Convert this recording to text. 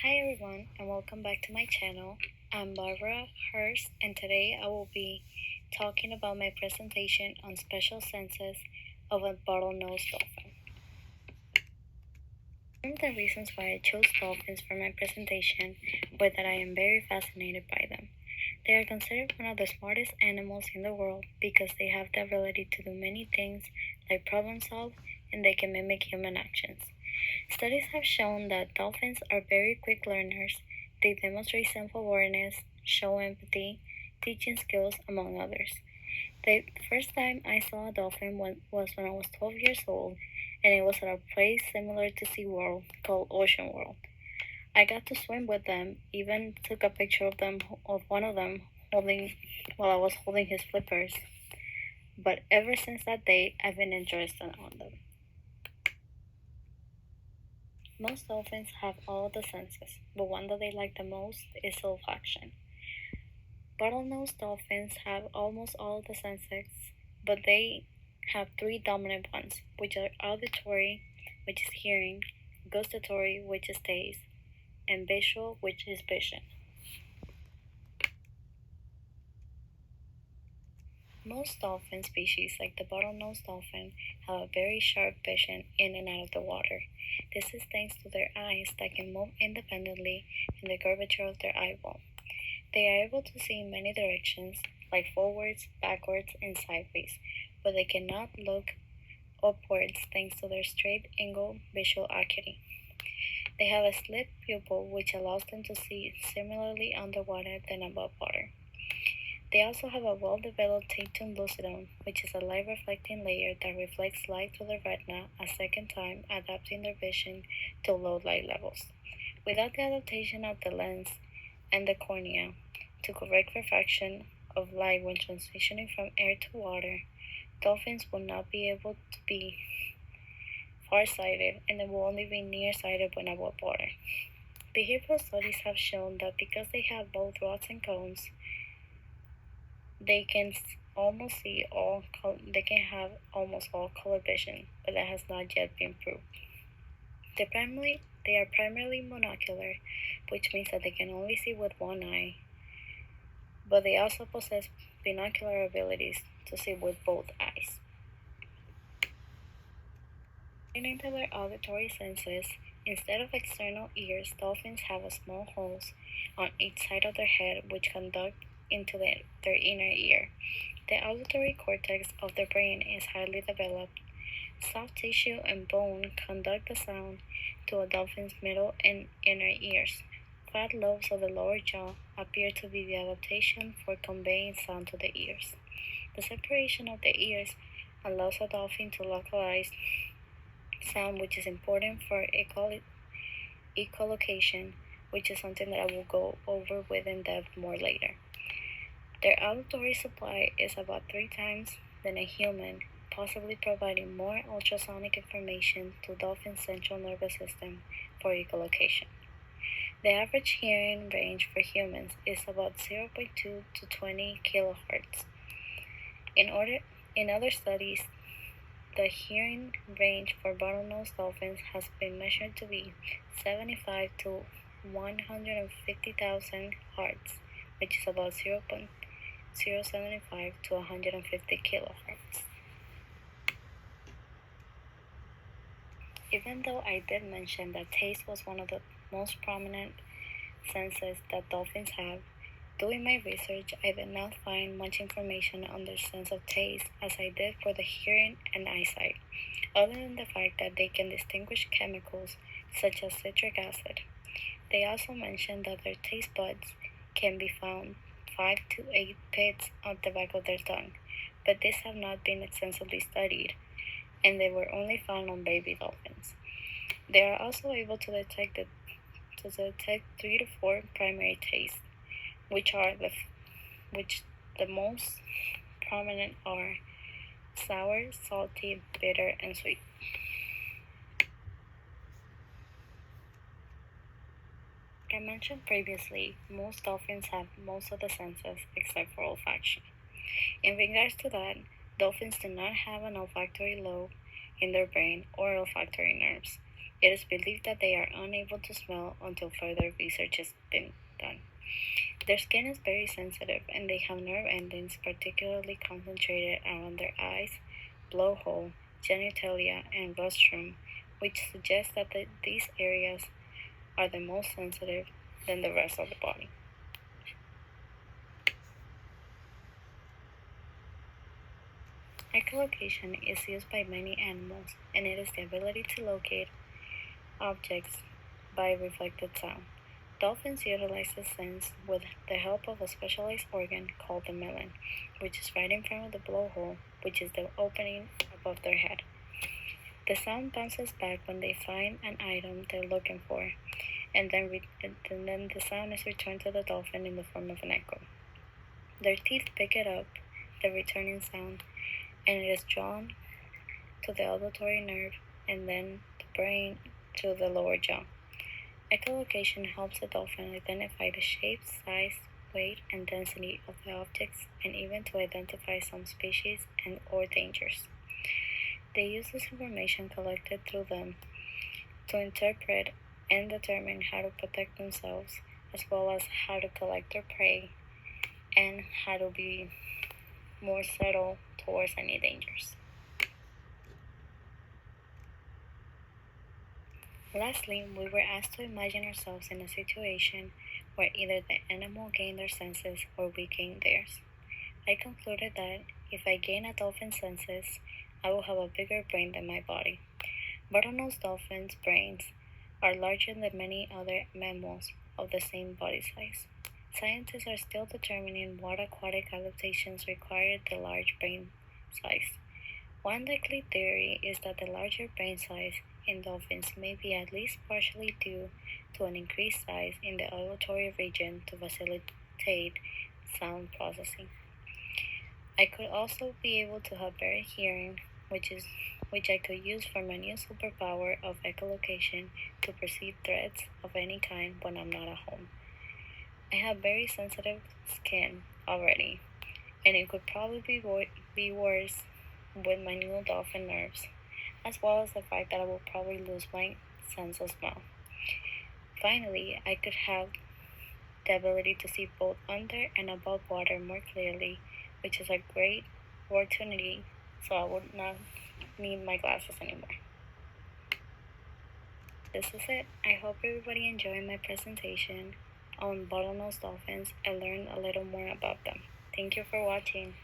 Hi everyone, and welcome back to my channel. I'm Barbara Hurst, and today I will be talking about my presentation on special senses of a bottlenose dolphin. One of the reasons why I chose dolphins for my presentation was that I am very fascinated by them. They are considered one of the smartest animals in the world because they have the ability to do many things like problem solve, and they can mimic human actions. Studies have shown that dolphins are very quick learners. They demonstrate self-awareness, show empathy, teaching skills, among others. The first time I saw a dolphin was when I was 12 years old, and it was at a place similar to SeaWorld called Ocean World. I got to swim with them, even took a picture of one of them while I was holding his flippers. But ever since that day, I've been interested in them. Most dolphins have all the senses, but one that they like the most is olfaction. Bottlenose dolphins have almost all the senses, but they have three dominant ones, which are auditory, which is hearing, gustatory, which is taste, and visual, which is vision. Most dolphin species, like the bottlenose dolphin, have a very sharp vision in and out of the water. This is thanks to their eyes that can move independently in the curvature of their eyeball. They are able to see in many directions, like forwards, backwards, and sideways, but they cannot look upwards thanks to their straight angle visual acuity. They have a slit pupil which allows them to see similarly underwater than above water. They also have a well-developed tapetum lucidum, which is a light-reflecting layer that reflects light to the retina a second time, adapting their vision to low light levels. Without the adaptation of the lens and the cornea to correct refraction of light when transitioning from air to water, dolphins will not be able to be far-sighted, and they will only be nearsighted when above water. Behavioral studies have shown that because they have both rods and cones, they can have almost all color vision, but that has not yet been proved. They are primarily monocular, which means that they can only see with one eye, but they also possess binocular abilities to see with both eyes. According to their auditory senses, instead of external ears, dolphins have a small holes on each side of their head which conduct into their inner ear. The auditory cortex of the brain is highly developed. Soft tissue and bone conduct the sound to a dolphin's middle and inner ears. Flat lobes of the lower jaw appear to be the adaptation for conveying sound to the ears. The separation of the ears allows a dolphin to localize sound, which is important for echolocation, which is something that I will go over with in depth more later. Their auditory supply is about 3 times than a human, possibly providing more ultrasonic information to dolphins' central nervous system for echolocation. The average hearing range for humans is about 0.2 to 20 kilohertz. In other studies, the hearing range for bottlenose dolphins has been measured to be 75 to 150,000 hertz, which is about 0.075 to 150 kilohertz. Even though I did mention that taste was one of the most prominent senses that dolphins have, doing my research, I did not find much information on their sense of taste as I did for the hearing and eyesight, other than the fact that they can distinguish chemicals such as citric acid. They also mentioned that their taste buds can be found 5 to 8 pits on the back of their tongue, but these have not been extensively studied, and they were only found on baby dolphins. They are also able to detect 3 to 4 primary tastes, which the most prominent are sour, salty, bitter, and sweet. Like I mentioned previously, most dolphins have most of the senses except for olfaction. In regards to that, dolphins do not have an olfactory lobe in their brain or olfactory nerves. It is believed that they are unable to smell until further research has been done. Their skin is very sensitive and they have nerve endings particularly concentrated around their eyes, blowhole, genitalia, and rostrum, which suggests that these areas are the most sensitive than the rest of the body. Echolocation is used by many animals, and it is the ability to locate objects by reflected sound. Dolphins utilize this sense with the help of a specialized organ called the melon, which is right in front of the blowhole, which is the opening above their head. The sound bounces back when they find an item they're looking for, and then the sound is returned to the dolphin in the form of an echo. Their teeth pick it up, the returning sound, and it is drawn to the auditory nerve and then the brain to the lower jaw. Echolocation helps the dolphin identify the shape, size, weight, and density of the objects and even to identify some species and or dangers. They use this information collected through them to interpret and determine how to protect themselves, as well as how to collect their prey and how to be more subtle towards any dangers. Lastly, we were asked to imagine ourselves in a situation where either the animal gained their senses or we gained theirs. I concluded that if I gain a dolphin's senses, I will have a bigger brain than my body. Bottlenose dolphins' brains are larger than many other mammals of the same body size. Scientists are still determining what aquatic adaptations required the large brain size. One likely theory is that the larger brain size in dolphins may be at least partially due to an increased size in the auditory region to facilitate sound processing. I could also be able to have better hearing, which I could use for my new superpower of echolocation to perceive threats of any kind when I'm not at home. I have very sensitive skin already, and it could probably be worse with my new dolphin nerves, as well as the fact that I will probably lose my sense of smell. Finally, I could have the ability to see both under and above water more clearly, which is a great opportunity, so I would not need my glasses anymore. This is it. I hope everybody enjoyed my presentation on bottlenose dolphins and learned a little more about them. Thank you for watching.